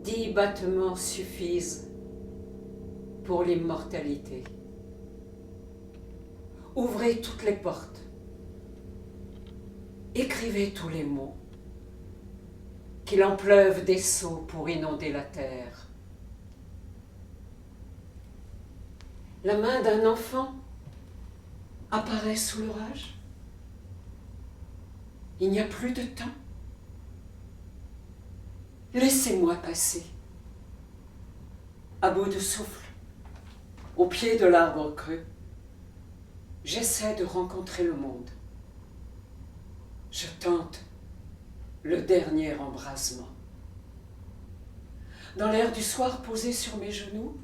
10 battements suffisent pour l'immortalité. Ouvrez toutes les portes. Écrivez tous les mots. Qu'il en pleuve des seaux pour inonder la terre. La main d'un enfant apparaît sous l'orage. Il n'y a plus de temps. Laissez-moi passer. À bout de souffle, au pied de l'arbre creux, j'essaie de rencontrer le monde. Je tente le dernier embrasement. Dans l'air du soir posé sur mes genoux,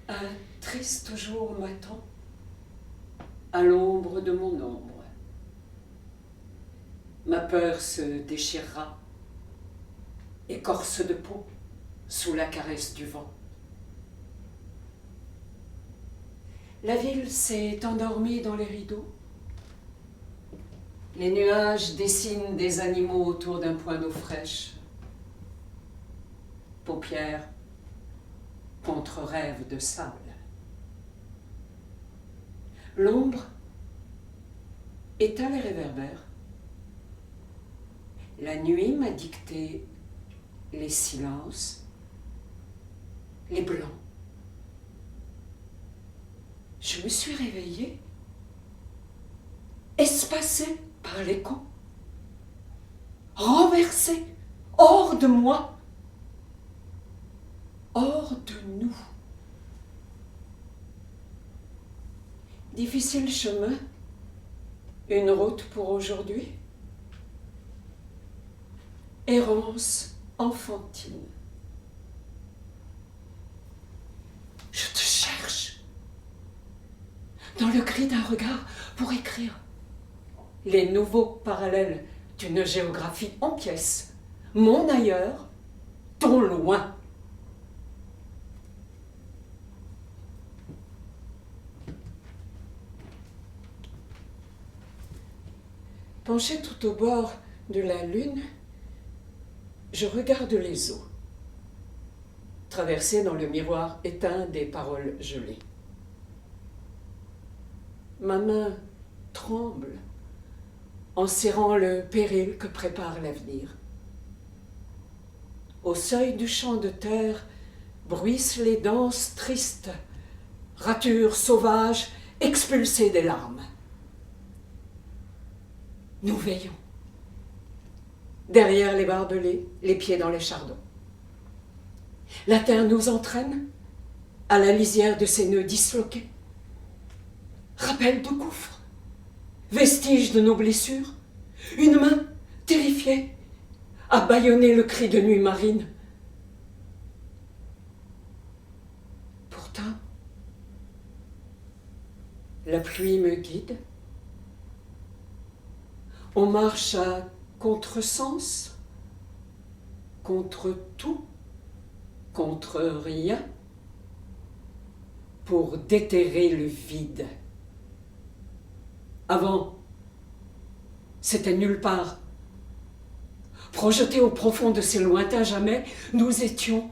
un triste jour m'attend à l'ombre de mon ombre. Ma peur se déchirera, écorce de peau sous la caresse du vent. La ville s'est endormie dans les rideaux. Les nuages dessinent des animaux autour d'un point d'eau fraîche. Paupières contre rêves de sable. L'ombre éteint les réverbères. La nuit m'a dicté les silences, les blancs. Je me suis réveillée, espacée par l'écho, renversée hors de moi, hors de nous. Difficile chemin, une route pour aujourd'hui. Errance enfantine. Je te cherche dans le cri d'un regard pour écrire les nouveaux parallèles d'une géographie en pièces, mon ailleurs, ton loin. Penché tout au bord de la lune, je regarde les eaux, traversées dans le miroir éteint des paroles gelées. Ma main tremble en serrant le péril que prépare l'avenir. Au seuil du champ de terre bruissent les danses tristes, ratures sauvages expulsées des larmes. Nous veillons. Derrière les barbelés, les pieds dans les chardons. La terre nous entraîne à la lisière de ses nœuds disloqués. Rappel de gouffres, vestiges de nos blessures, une main terrifiée a bâillonné le cri de nuit marine. Pourtant, la pluie me guide. On marche à contresens, contre tout, contre rien, pour déterrer le vide. Avant, c'était nulle part. Projetés au profond de ces lointains jamais, nous étions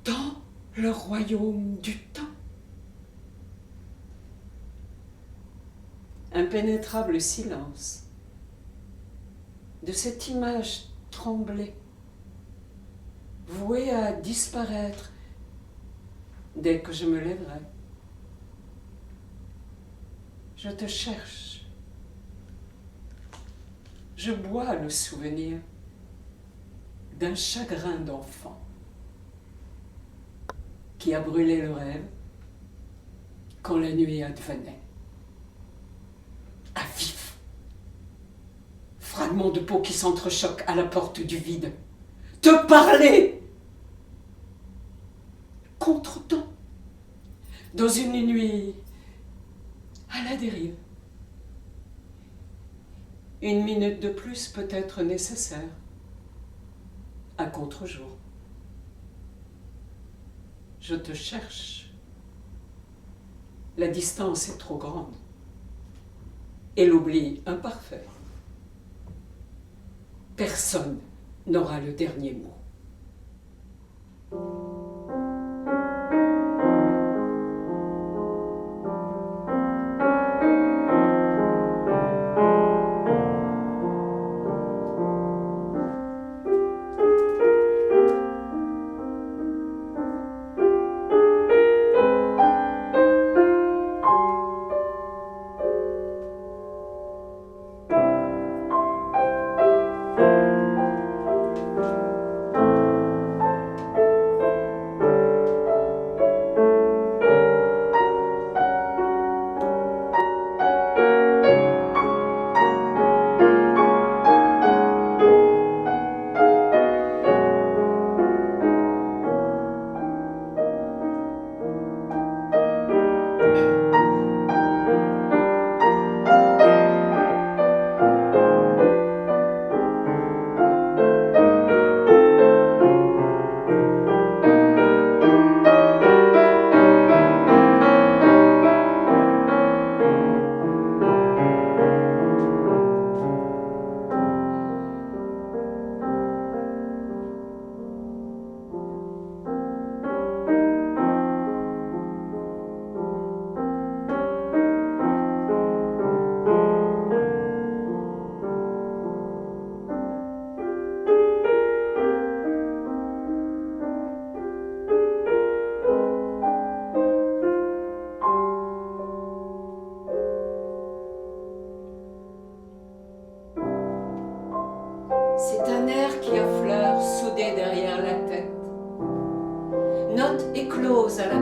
dans le royaume du temps. Impénétrable silence de cette image tremblée, vouée à disparaître dès que je me lèverai. Je te cherche. Je bois le souvenir d'un chagrin d'enfant qui a brûlé le rêve quand la nuit advenait. À vif, fragments de peau qui s'entrechoquent à la porte du vide. Te parler contre-temps dans une nuit à la dérive. Une minute de plus peut être nécessaire à contre-jour. Je te cherche. La distance est trop grande et l'oubli imparfait. Personne n'aura le dernier mot.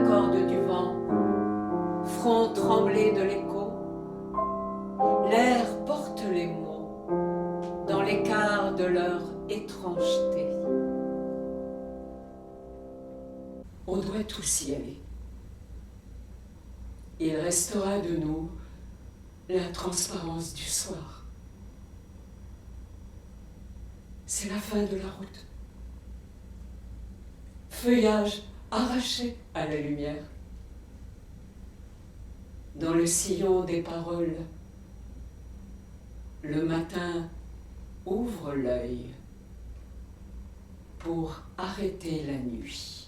corde du vent, front tremblé de l'écho, l'air porte les mots dans l'écart de leur étrangeté. On doit tous y aller. Il restera de nous la transparence du soir. C'est la fin de la route. Feuillage arraché à la lumière. Dans le sillon des paroles, le matin ouvre l'œil pour arrêter la nuit.